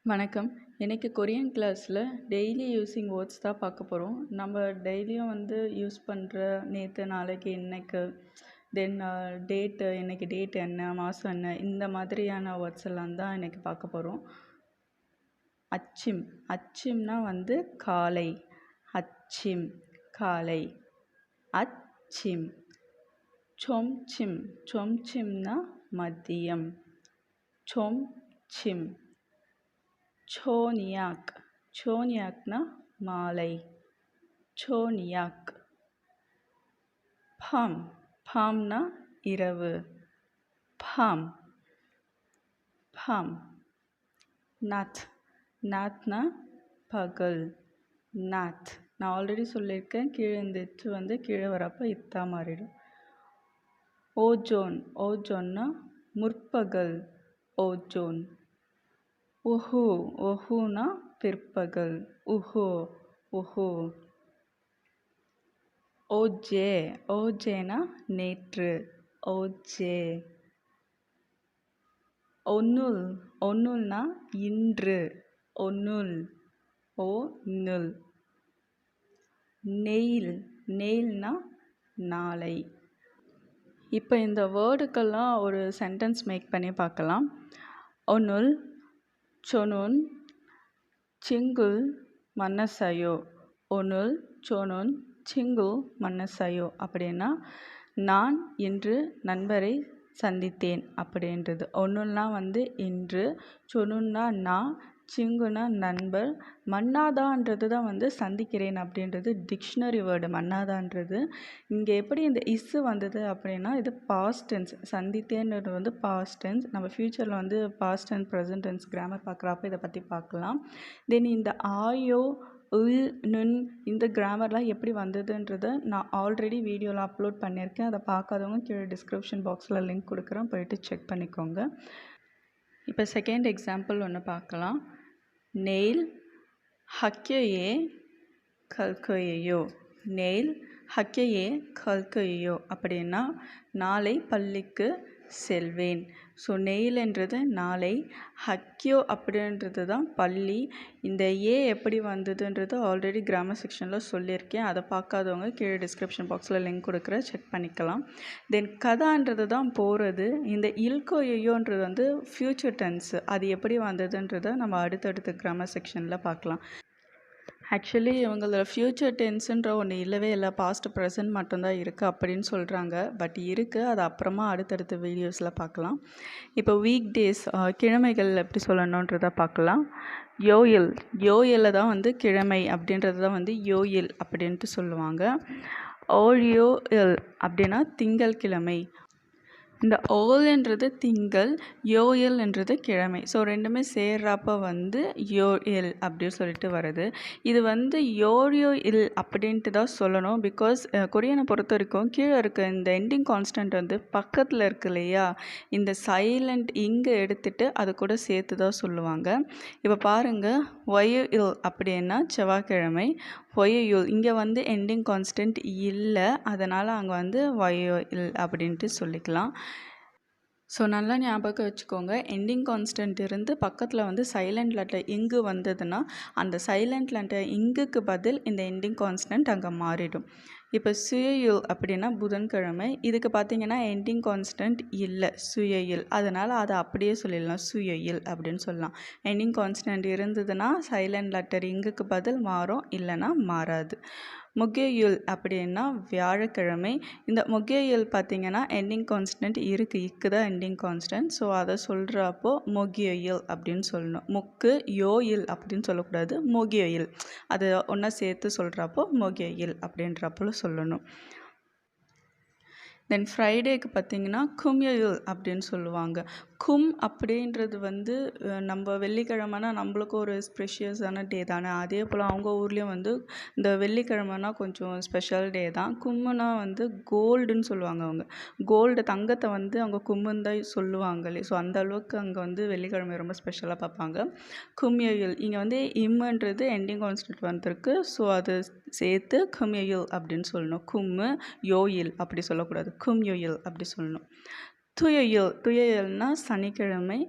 வணக்கம். இன்னைக்கு கொரியன் கிளாஸில் டெய்லி யூஸிங் வேர்ட்ஸ் தான் பார்க்க போகிறோம். நம்ம டெய்லியும் யூஸ் பண்ணுற நேற்று, நாளைக்கு, இன்னைக்கு, தென் டேட்டு, இன்னைக்கு டேட் என்ன, மாதம் என்ன, இந்த மாதிரியான வேர்ட்ஸ் எல்லாம் தான் இன்னைக்கு பார்க்க போகிறோம். அச்சிம். அச்சிம்னா காலை. அச்சிம் காலை. அச்சிம். சொம்சிம். சொம்சிம்னா மதியம். சொம்சிம். சோனியாக். சோனியாக்னா மாலை. சோனியாக். பம். பம்னா இரவு. பம். பம். நத். நத்னா பகல். நத். நான் ஆல்ரெடி சொல்லியிருக்கேன், கீழே இந்த இத்து கீழே வரப்போ இத்தா மாறிடும். ஓஜோன். ஓஜோன்னா முற்பகல். ஓஜோன். உஹு. உஹுனா பிற்பகல். உஹு. உஹு. ஓஜே. ஓஜேனா நேற்று. ஓஜே. ஒன்னுல். ஒன்னுல்னா இன்று. ஒன்னுல். ஓ நுல். நெயில். நெயில்னா நாளை. இப்போ இந்த வேர்டுக்கெல்லாம் ஒரு சென்டென்ஸ் மேக் பண்ணி பார்க்கலாம். ஒன்னுல் சொனுன் சிங்குல் மன்னசயோ. ஒனுல் சொனுன் சிங்குல் மன்னசயோ அப்படின்னா, நான் இன்று நண்பரை சந்தித்தேன் அப்படின்றது. ஒன்றுனா இன்று, சொனுன்னா நான், சிங்குனா நண்பர், மன்னாதான்றது தான் சந்திக்கிறேன் அப்படின்றது டிக்ஷனரி வேர்டு. மன்னாதான்றது இங்கே எப்படி இந்த இஸ்ஸு வந்தது அப்படின்னா, இது பாஸ்ட் டென்ஸ். சந்தித்தேன்றது பாஸ்ட் டென்ஸ். நம்ம ஃப்யூச்சரில் past tense, present tense grammar பார்க்குறப்ப இதை பற்றி பார்க்கலாம். தென் இந்த ஆயோ, உள், நுண், இந்த கிராமர்லாம் எப்படி வந்ததுன்றதை நான் ஆல்ரெடி வீடியோவில் அப்லோட் பண்ணியிருக்கேன். அதை பார்க்காதவங்க கீழே டிஸ்கிரிப்ஷன் பாக்ஸில் லிங்க் கொடுக்குறேன், போயிட்டு செக் பண்ணிக்கோங்க. இப்போ செகண்ட் எக்ஸாம்பிள் ஒன்று பார்க்கலாம். நெயில் ஹக்யோயே கல்கோயோ. நெயில் ஹக்யோயே கல்கோயோ அப்படின்னா, நாளை பள்ளிக்கு செல்வேன். ஸோ நெயில்ன்றது நாளை, ஹக்யோ அப்படின்றது தான் பள்ளி. இந்த ஏ எப்படி வந்ததுன்றது ஆல்ரெடி கிராமர் செக்ஷனில் சொல்லியிருக்கேன். அதை பார்க்காதவங்க கீழே டிஸ்கிரிப்ஷன் பாக்ஸில் லிங்க் கொடுக்குறேன், செக் பண்ணிக்கலாம். தென் கதான்றது தான் போகிறது. இந்த இல்கோயோன்றது ஃப்யூச்சர் டென்ஸ். அது எப்படி வந்ததுன்றதை நம்ம அடுத்தடுத்த கிராமர் செக்ஷனில் பார்க்கலாம். ஆக்சுவலி இவங்களோட ஃப்யூச்சர் டென்ஸுன்ற ஒன்று இல்லவே இல்லை, பாஸ்ட் ப்ரெசன்ட் மட்டும்தான் இருக்குது அப்படின்னு சொல்கிறாங்க. பட் இருக்குது, அது அப்புறமா அடுத்தடுத்த வீடியோஸில் பார்க்கலாம். இப்போ வீக் டேஸ், கிழமைகள் எப்படி சொல்லணுன்றதை பார்க்கலாம். யோயில். யோயிலில் தான் கிழமை அப்படின்றது தான் யோயில் அப்படின்ட்டு சொல்லுவாங்க. ஓயோயில் அப்படின்னா திங்கள்கிழமை. இந்த ஓல்ன்றது திங்கள், யோயல்ன்றது கிழமை. ஸோ ரெண்டுமே சேர்றப்போ யோயல் அப்படின்னு சொல்லிட்டு வருது. இது யோயோ இல் அப்படின்ட்டு தான் சொல்லணும். பிகாஸ் கொரியனை பொறுத்த வரைக்கும் கீழே இருக்க இந்த எண்டிங் கான்ஸ்டன்ட் பக்கத்தில் இருக்கு இல்லையா, இந்த சைலண்ட் இங்கே எடுத்துகிட்டு அது கூட சேர்த்து தான் சொல்லுவாங்க. இப்போ பாருங்கள், ஒயோ இல் அப்படின்னா செவ்வாய்க்கிழமை. ஒயோயுல் இங்கே எண்டிங் கான்ஸ்டன்ட் இல்லை, அதனால் அங்கே ஒயோ இல் அப்படின்ட்டு சொல்லிக்கலாம். ஸோ நல்லா ஞாபகம் வச்சுக்கோங்க, எண்டிங் கான்ஸ்டன்ட் இருந்து பக்கத்தில் சைலண்ட் லெட்டர் இங்கு வந்ததுன்னா, அந்த சைலண்ட் லெட்டர் இங்குக்கு பதில் இந்த எண்டிங் கான்ஸ்டன்ட் அங்கே மாறிடும். இப்போ சுயயுல் அப்படின்னா புதன்கிழமை. இதுக்கு பார்த்தீங்கன்னா எண்டிங் கான்ஸ்டன்ட் இல்லை, சுயயுல். அதனால் அதை அப்படியே சொல்லிடலாம், சுயயுல் அப்படின்னு சொல்லலாம். எண்டிங் கான்ஸ்டன்ட் இருந்ததுன்னா சைலண்ட் லெட்டர் இங்குக்கு பதில் மாறும், இல்லைன்னா மாறாது. முகேயுல் அப்படின்னா வியாழக்கிழமை. இந்த முகேயுல் பார்த்தீங்கன்னா எண்டிங் கான்ஸ்டன்ட் இருக்குது, இக்கு தான் எண்டிங் கான்ஸ்டன்ட். ஸோ அதை சொல்கிறப்போ மொகியோயில் அப்படின்னு சொல்லணும். முக்கு யோயில் அப்படின்னு சொல்லக்கூடாது, மொகியோயில். அதை ஒன்றா சேர்த்து சொல்கிறப்போ மொகியோயில் அப்படின்றப்போ சொல்லணும். தென் ஃப்ரைடேக்கு பார்த்திங்கன்னா கும்யோயுல் அப்படின்னு சொல்லுவாங்க. கும் அப்படின்றது நம்ம வெள்ளிக்கிழமைனா நம்மளுக்கு ஒரு ஸ்பெஷியஸான டே தானே. அதே போல் அவங்க ஊர்லேயும் இந்த வெள்ளிக்கிழமைனா கொஞ்சம் ஸ்பெஷல் டே தான். கும்முனா கோல்டுன்னு சொல்லுவாங்க. அவங்க கோல்டு, தங்கத்தை அவங்க கும்முன்னு தான் சொல்லுவாங்களே. ஸோ அந்த அளவுக்கு அங்கே வெள்ளிக்கிழமை ரொம்ப ஸ்பெஷலாக பார்ப்பாங்க. கும்யோயுல் இங்கே இம்முன்றது எண்டிங் கான்ஸ்டன்ட் வந்திருக்கு. ஸோ அது சேர்த்து கும்யோயுல் அப்படின்னு சொல்லணும். கும்மு யோயில் அப்படி சொல்லக்கூடாது, கும்யோயில் அப்படி சொல்லணும். துயல்னா சனிக்கிழமை.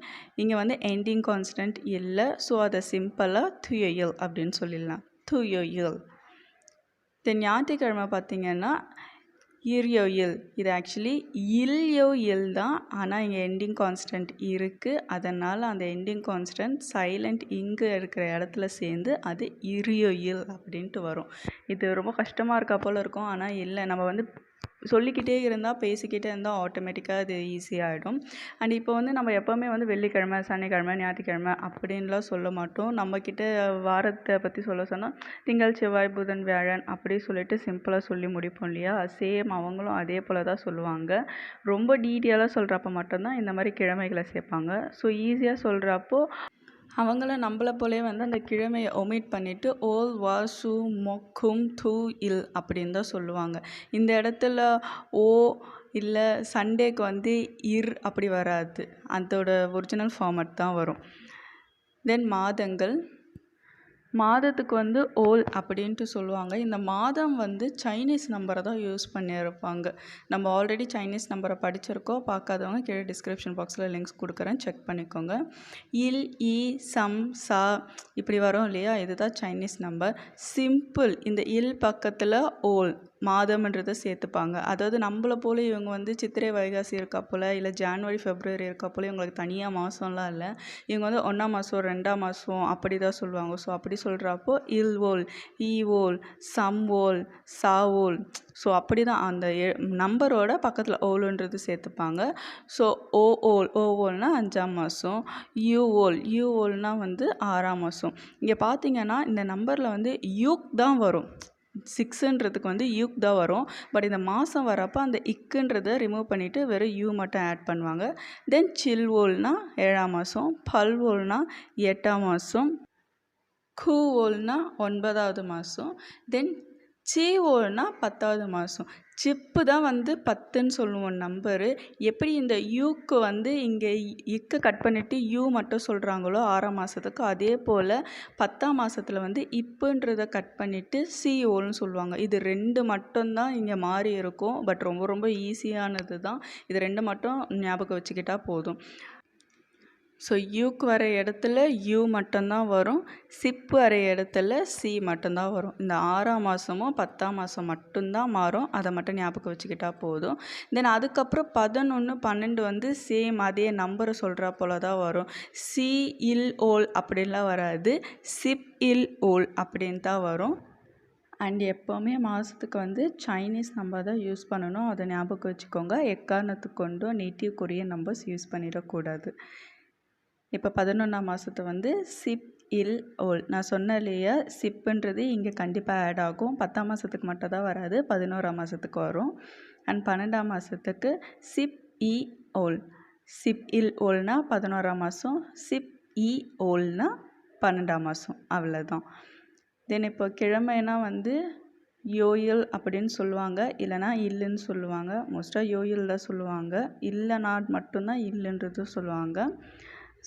இங்கே வந்து எண்டிங் கான்ஸ்டன்ட் இல்லை, ஸோ அதை சிம்பிளாக துயல் அப்படின்னு சொல்லிடலாம். துயல். தென் ஞாயிற்றுக்கிழமை பார்த்தீங்கன்னா இல்யோயில். இது ஆக்சுவலி இல்யோயில் தான், ஆனால் இங்கே எண்டிங் கான்ஸ்டன்ட் இருக்குது. அதனால் அந்த எண்டிங் கான்ஸ்டன்ட் சைலண்ட் இங்கே இருக்கிற இடத்துல சேர்ந்து அது இரியோயில் அப்படின்ட்டு வரும். இது ரொம்ப கஷ்டமாக இருக்கா போல் இருக்கும், ஆனால் இல்லை. நம்ம வந்து சொல்லிக்கிட்டே இருந்தால், பேசிக்கிட்டே இருந்தால் ஆட்டோமேட்டிக்காக அது ஈஸியாகிடும். அண்ட் இப்போ வந்து நம்ம எப்போவுமே வந்து வெள்ளிக்கிழமை, சனிக்கிழமை, ஞாயிற்றுக்கிழமை அப்படின்லாம் சொல்ல மாட்டோம். நம்மக்கிட்ட வாரத்தை பற்றி சொன்னால் திங்கள், செவ்வாய், புதன், வியாழன் அப்படி சொல்லிட்டு சிம்பிளாக சொல்லி முடிப்போம் இல்லையா? சேம் அவங்களும் அதே போல் தான் சொல்லுவாங்க. ரொம்ப டீட்டெயிலாக சொல்கிறப்ப மட்டும்தான் இந்த மாதிரி கிழமைகளை சேர்ப்பாங்க. ஸோ ஈஸியாக சொல்கிறப்போ அவங்கள நம்மளை போலே வந்து அந்த கிழமையை ஒமிட் பண்ணிவிட்டு ஓல் வா சு மொக்கும் தூ இல் அப்படின்னு தான் சொல்லுவாங்க. இந்த இடத்துல ஓ இல்லை சண்டேக்கு வந்து இர் அப்படி வராது, அதோட ஒரிஜினல் ஃபார்மட் தான் வரும். தென் மாதத்துக்கு வந்து ஓல் அப்படின்ட்டு சொல்லுவாங்க. இந்த மாதம் வந்து சைனீஸ் நம்பரை தான் யூஸ் பண்ணியிருப்பாங்க. நம்ம ஆல்ரெடி சைனீஸ் நம்பரை படிச்சிருக்கோம். பார்க்காதவங்க கீழே டிஸ்கிரிப்ஷன் பாக்ஸில் லிங்க்ஸ் கொடுக்குறேன், செக் பண்ணிக்கோங்க. இல், இ, சம், சா இப்படி வரும் இல்லையா? இதுதான் சைனீஸ் நம்பர். சிம்பிள். இந்த இல் பக்கத்தில் ஓல் மாதம்ன்றதை சேர்த்துப்பாங்க. அதாவது நம்மளை போல் இவங்க வந்து சித்திரை வைகாசி இருக்கா போல், இல்லை ஜான்வரி ஃபெப்ரவரி இருக்கா போல் இவங்களுக்கு தனியாக மாதம்லாம் இல்லை. இவங்க வந்து 1ஆம் மாதம் 2ஆம் மாதம் அப்படி தான் சொல்லுவாங்க. ஸோ அப்படி சொல்கிறப்போ இல் ஓல், ஈ ஓல், சம் ஓல், சா ஓல், ஸோ அப்படி தான் அந்த நம்பரோட பக்கத்தில் ஓலுன்றது சேர்த்துப்பாங்க. ஸோ ஓ ஓல்னால் 5ஆம் மாதம், யூ ஓல்னால் வந்து 6ஆம் மாதம். இங்கே பார்த்தீங்கன்னா இந்த நம்பரில் வந்து யூக் தான் வரும். 6ன்றதுக்கு வந்து யூக் தான் வரும். பட் இந்த மாதம் வரப்போ அந்த இக்குன்றதை ரிமூவ் பண்ணிவிட்டு வெறும் யூ மட்டும் ஆட் பண்ணுவாங்க. தென் சில் ஓல்னா 7ஆம் மாதம், பல் ஓல்னா 8ஆம் மாதம், கூ ஓல்னா 9ஆவது மாதம், தென் சி ஓல்னா 10ஆவது மாதம். சிப்பு தான் வந்து 10ன்னு சொல்லுவோம் நம்பரு. எப்படி இந்த யூக்கு வந்து இங்கே இக்கு கட் பண்ணிவிட்டு யூ மட்டும் சொல்கிறாங்களோ 6ஆம் மாதத்துக்கு, அதே போல் 10ஆம் மாதத்தில் வந்து இப்புன்றதை கட் பண்ணிவிட்டு சி ஓல்னு சொல்லுவாங்க. இது 2 மட்டும்தான் இங்கே மாறி இருக்கும். பட் ரொம்ப ரொம்ப ஈஸியானது தான். இது 2 மட்டும் ஞாபகம் வச்சுக்கிட்டால் போதும். ஸோ யூக்கு வர இடத்துல யூ மட்டும்தான் வரும், சிப்பு வர இடத்துல சி மட்டும்தான் வரும். இந்த 6ஆம் மாதமும் 10ஆம் மாதம் மட்டும்தான் மாறும். அதை மட்டும் ஞாபகம் வச்சுக்கிட்டால் போதும். தென் அதுக்கப்புறம் 11, 12 வந்து சேம் அதே நம்பரை சொல்கிறா போல தான் வரும். சி இல் ஓல் அப்படின்லாம் வராது, சிப் இல் ஓல் அப்படின்னு தான் வரும். அண்ட் எப்போவுமே மாதத்துக்கு வந்து சைனீஸ் நம்பர் தான் யூஸ் பண்ணணும், அதை ஞாபகம் வச்சுக்கோங்க. எக்காரணத்துக்கு கொண்டும் நேட்டிவ் கொரியன் நம்பர்ஸ் யூஸ் பண்ணிடக்கூடாது. இப்போ 11ஆம் மாதத்தை வந்து சிப் இல் ஓல். நான் சொன்ன இல்லையா, சிப்புன்றது இங்கே கண்டிப்பாக ஆட் ஆகும். 10ஆம் மாதத்துக்கு மட்டும் தான் வராது, 11ஆம் மாதத்துக்கு வரும். அண்ட் 12ஆம் மாதத்துக்கு சிப் இ ஓல். சிப் இல் ஓல்னா 11ஆம் மாதம், சிப் இ ஓல்னா 12ஆம் மாதம். அவ்வளோதான். தென் இப்போ கிழமைனா வந்து யோயில் அப்படின்னு சொல்லுவாங்க, இல்லைனா இல்லுன்னு சொல்லுவாங்க. மோஸ்ட்டாக யோயில் தான் சொல்லுவாங்க, இல்லைனா மட்டும்தான் இல்லுன்றது சொல்லுவாங்க.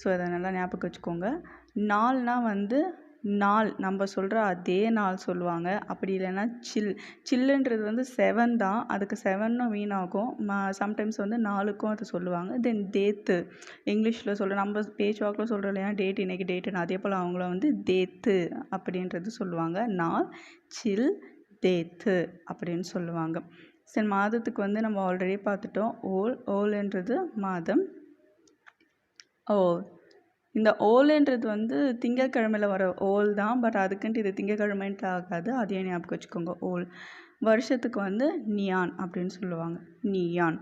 ஸோ அதை நல்லா ஞாபகம் வச்சுக்கோங்க. நாள்னால் வந்து நாள் நம்ம சொல்கிற அதே நாள் சொல்லுவாங்க. அப்படி இல்லைன்னா சில்லுன்றது வந்து 7 தான், அதுக்கு 7ன்னு மீன் ஆகும். சம்டைம்ஸ் வந்து 4க்கும் அதை சொல்லுவாங்க. தென் டேத்து இங்கிலீஷில் சொல்கிற நம்ம பேச்சுவாக்கில் சொல்கிறோம் இல்லையா, டேட் இன்றைக்கி டேட்டுன்னு, அதே போல் அவங்கள வந்து டேத்து அப்படின்றது சொல்லுவாங்க. நாள் சில் டேத்து அப்படின்னு சொல்லுவாங்க. சரி, மாதத்துக்கு வந்து நம்ம ஆல்ரெடி பார்த்துட்டோம். ஓல்ன்றது மாதம். இந்த ஓல்ன்றது வந்து திங்கட்கிழமையில் வர ஓல் தான். பட் அதுக்குன்ட்டு இது திங்கட்கிழமைன்ட்டு ஆகாது, அதையும் ஞாபகம் வச்சுக்கோங்க. ஓல். வருஷத்துக்கு வந்து நியான் அப்படின்னு சொல்லுவாங்க, நியான்.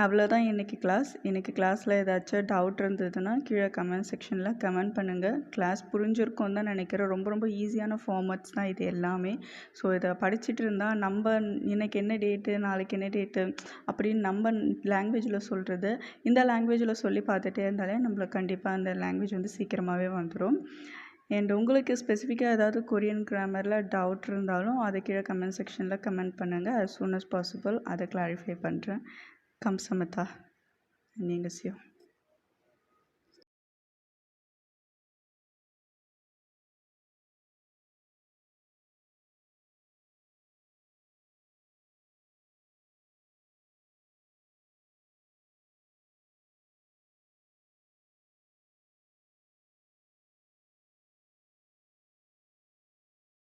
அவ்வளோதான் இன்றைக்கி கிளாஸ். இன்றைக்கி கிளாஸில் ஏதாச்சும் டவுட் இருந்ததுன்னா கீழே கமெண்ட் செக்ஷனில் கமெண்ட் பண்ணுங்கள். கிளாஸ் புரிஞ்சிருக்கும் தான் நினைக்கிறேன். ரொம்ப ரொம்ப ஈஸியான ஃபார்மட்ஸ் தான் இது எல்லாமே. ஸோ இதை படிச்சுட்டு இருந்தால் நம்ம இன்றைக்கி என்ன டேட்டு, நாளைக்கு என்ன டேட்டு அப்படின்னு நம்ம லாங்குவேஜில் சொல்கிறது இந்த லாங்குவேஜில் சொல்லி பார்த்துட்டே இருந்தாலே நம்மளுக்கு கண்டிப்பாக அந்த லாங்குவேஜ் வந்து சீக்கிரமாகவே வந்துடும். அண்ட் உங்களுக்கு ஸ்பெசிஃபிக்காக ஏதாவது கொரியன் கிராமரில் டவுட் இருந்தாலும் அதை கீழே கமெண்ட் செக்ஷனில் கமெண்ட் பண்ணுங்கள். as soon as possible அதை கிளாரிஃபை பண்ணுறேன். 감사합니다. 안녕히 계세요.